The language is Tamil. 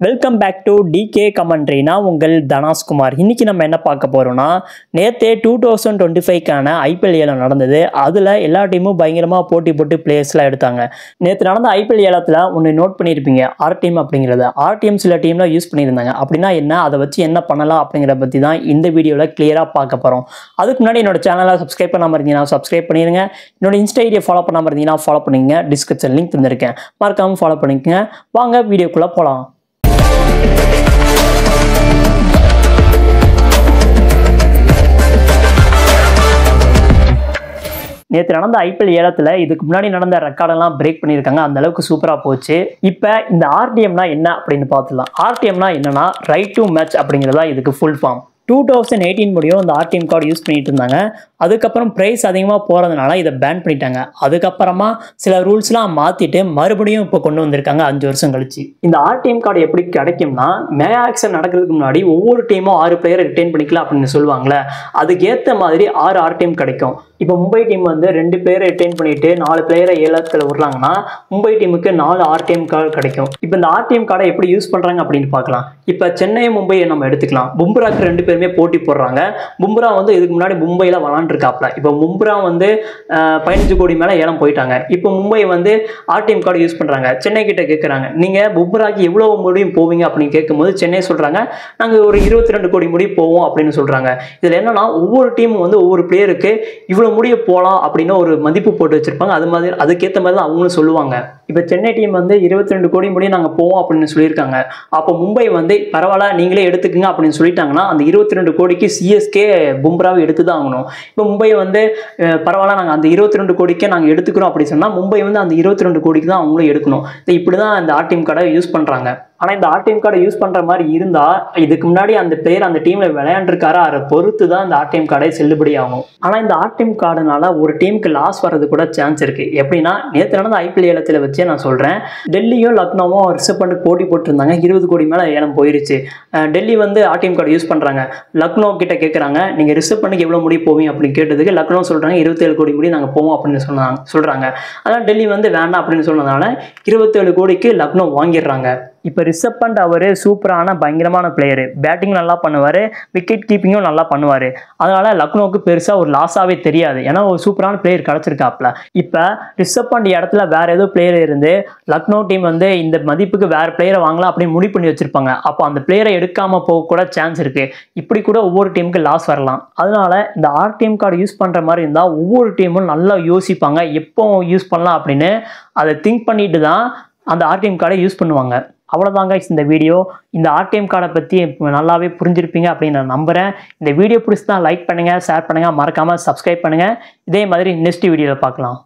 Welcome back to DK commentary. நான் உங்கள் தனாஸ்குமார். இன்றைக்கி நம்ம என்ன பார்க்க போகிறோம்னா, நேற்றே 2025க்கான ஐபிஎல் ஏலம் நடந்தது. அதில் எல்லா டீமும் பயங்கரமாக போட்டி போட்டு பிளேயர்ஸ்லாம் எடுத்தாங்க. நேற்று நடந்த ஐபிஎல் ஏலத்தில் ஒன்று நோட் பண்ணியிருப்பீங்க, ஆர்டிஎம் அப்படிங்கிறத. ஆர்டிஎம் சில டீமில் யூஸ் பண்ணியிருந்தாங்க. அப்படின்னா என்ன, அதை வச்சு என்ன பண்ணலாம் அப்படிங்கிறத பற்றி தான் இந்த வீடியோவில் கிளியராக பார்க்க போகிறோம். அதுக்கு முன்னாடி என்னோட சேனலை சப்ஸ்கிரைப் பண்ணாமல் இருந்தீங்கன்னா சப்ஸ்கிரைப் பண்ணிடுங்க. என்னோட இன்ஸ்டா ஐடியை ஃபாலோ பண்ணாமல் இருந்தீங்கன்னா ஃபாலோ பண்ணிங்க. டிஸ்கிரிப்ஷன் லிங்க் தந்திருக்கேன், மறக்காமல் ஃபாலோ பண்ணிக்கங்க. வாங்க வீடியோக்குள்ளே போகலாம். நேற்று நடந்த ஐபிஎல் ஏலத்தில் இதுக்கு முன்னாடி நடந்த ரெக்கார்டெல்லாம் பிரேக் பண்ணியிருக்காங்க. அந்த அளவுக்கு சூப்பராக போச்சு. இப்போ இந்த ஆர்டிஎம்னா என்ன அப்படின்னு பார்த்துலாம். ஆர்டிஎம்னா என்னன்னா, ரைட் டு மேட்ச் அப்படிங்கிறதா இதுக்கு ஃபுல் ஃபார்ம். 2018 முடியும் இந்த ஆர்டிஎம் கார்டு யூஸ் பண்ணிட்டு இருந்தாங்க. அதுக்கப்புறம் ப்ரைஸ் அதிகமாக போகிறதுனால இதை பேன் பண்ணிட்டாங்க. அதுக்கப்புறமா சில ரூல்ஸ்லாம் மாற்றிட்டு மறுபடியும் இப்போ கொண்டு வந்திருக்காங்க 5 வருஷம் கழிச்சு. இந்த ஆர்டிஎம் கார்டு எப்படி கிடைக்கும்னா, மெகா ஆக்ஷன் நடக்கிறதுக்கு முன்னாடி ஒவ்வொரு டீமும் 6 பிளேயரை ரிட்டைன் பண்ணிக்கலாம் அப்படின்னு சொல்லுவாங்களே, அதுக்கு ஏற்ற மாதிரி 6 ஆர்டிஎம் கிடைக்கும். இப்போ மும்பை டீம் வந்து 2 பிளேயரை ரிட்டைன் பண்ணிட்டு 4 பிளேயரை ஏலத்தில் விடுறாங்கன்னா, மும்பை டீமுக்கு 4 ஆர்டிஎம் கார்டு கிடைக்கும். இப்போ இந்த ஆர்டிஎம் கார்டை எப்படி யூஸ் பண்ணுறாங்க அப்படின்னு பார்க்கலாம். இப்போ சென்னை மும்பையை நம்ம எடுத்துக்கலாம். பும்ராக்கு 2 பேருமே போட்டி போடுறாங்க. பும்ரா வந்து இதுக்கு முன்னாடி மும்பையில் விளாண்டுருக்காப்ல. இப்போ பும்ரா வந்து 15 கோடி மேலே ஏலம் போயிட்டாங்க. இப்போ மும்பை வந்து ஆர்டிஎம் கார்டு யூஸ் பண்ணுறாங்க. சென்னை கிட்ட கேட்குறாங்க, நீங்கள் பும்ராக்கு எவ்வளோ முடியும் போவீங்க அப்படின்னு கேட்கும்போது சென்னை சொல்கிறாங்க, நாங்கள் ஒரு 22 கோடி முடியும் போவோம் அப்படின்னு சொல்கிறாங்க. இதில் என்னன்னா, ஒவ்வொரு டீமும் வந்து ஒவ்வொரு பிளேயருக்கு இவ்வளோ முடிய போகலாம் அப்படின்னு ஒரு மதிப்பு போட்டு வச்சிருப்பாங்க. அது மாதிரி அதுக்கேற்ற மாதிரி தான் அவங்களும் சொல்லுவாங்க. இப்போ சென்னை டீம் வந்து 22 கோடி முடியும் நாங்கள் போவோம் அப்படின்னு சொல்லியிருக்காங்க. அப்போ மும்பை வந்து பரவாயில்ல நீங்களே எடுத்துக்குங்க அப்படின்னு சொல்லிட்டாங்கன்னா, அந்த 22 கோடிக்கு சிஎஸ்கே பும்ராவை எடுத்து தான் ஆகணும். இப்போ மும்பை வந்து பரவாயில்ல நாங்கள் அந்த 22 கோடிக்கே நாங்கள் எடுத்துக்கிறோம் அப்படின்னு சொன்னால், மும்பை வந்து அந்த 22 கோடிக்கு தான் அவங்களும் எடுக்கணும். இப்படி தான் அந்த ஆர்டிஎம் கார்டை யூஸ் பண்ணுறாங்க. ஆனால் இந்த ஆர்டிஎம் கார்டை யூஸ் பண்ணுற மாதிரி இருந்தால், இதுக்கு முன்னாடி அந்த பிளேயர் அந்த டீமில் விளையாண்டுருக்காரா அதை பொறுத்து தான் இந்த ஆர்டிஎம் கார்டை செல்லுபடி ஆகும். ஆனால் இந்த ஆர்டிஎம் கார்டுனால ஒரு டீமுக்கு லாஸ் வர்றது கூட சான்ஸ் இருக்குது. எப்படின்னா, நேற்று நடந்த ஐபிஎல் ஏலத்தில் வச்சே நான் சொல்கிறேன். டெல்லியும் லக்னோவும் ரிசர்வ் பண்ணி போட்டி போட்டிருந்தாங்க. 20 கோடி மேலே ஏலம் போயிருச்சு. டெல்லி வந்து ஆர்டிஎம் கார்டு யூஸ் பண்ணுறாங்க. லக்னோ கிட்ட கேட்குறாங்க, நீங்கள் ரிசர்வ் பண்ணிக்கு எவ்வளோ முடி போவீங்க அப்படின்னு கேட்டதுக்கு லக்னோ சொல்கிறாங்க 27 கோடி முடி நாங்கள் போவோம் அப்படின்னு சொல்கிறாங்க. அதான் டெல்லி வந்து வேண்டாம் அப்படின்னு சொன்னதுனால 27 கோடிக்கு லக்னோ வாங்கிடுறாங்க. இப்போ ரிஷப் பண்ட் அவர் சூப்பரான பயங்கரமான பிளேயரு. பேட்டிங் நல்லா பண்ணுவார், விக்கெட் கீப்பிங்கும் நல்லா பண்ணுவார். அதனால லக்னோவுக்கு பெருசாக ஒரு லாஸாகவே தெரியாது. ஏன்னா ஒரு சூப்பரான பிளேயர் கிடச்சிருக்காப்ல. இப்போ ரிஷப் பண்ட் இடத்துல வேற ஏதோ பிளேயர் இருந்து லக்னோ டீம் வந்து இந்த மதிப்புக்கு வேற பிளேயரை வாங்கலாம் அப்படின்னு முடிவு பண்ணி வச்சிருப்பாங்க. அப்போ அந்த பிளேயரை எடுக்காம போக கூட சான்ஸ் இருக்கு. இப்படி கூட ஒவ்வொரு டீமுக்கு லாஸ் வரலாம். அதனால இந்த ஆர்டிஎம் கார்டு யூஸ் பண்ற மாதிரி இருந்தால் ஒவ்வொரு டீமும் நல்லா யோசிப்பாங்க, எப்போ யூஸ் பண்ணலாம் அப்படின்னு அதை திங்க் பண்ணிட்டு தான் அந்த ஆர்டிஎம் கார்டை யூஸ் பண்ணுவாங்க. அவ்வளோதாங்க இந்த வீடியோ. இந்த ஆர்டிஎம் கார்டை பற்றி நல்லாவே புரிஞ்சிருப்பீங்க அப்படின்னு நான் நம்புகிறேன். இந்த வீடியோ பிடிச்சிதான் லைக் பண்ணுங்கள், ஷேர் பண்ணுங்கள், மறக்காமல் சப்ஸ்கிரைப் பண்ணுங்கள். இதே மாதிரி நெக்ஸ்ட் வீடியோவில் பார்க்கலாம்.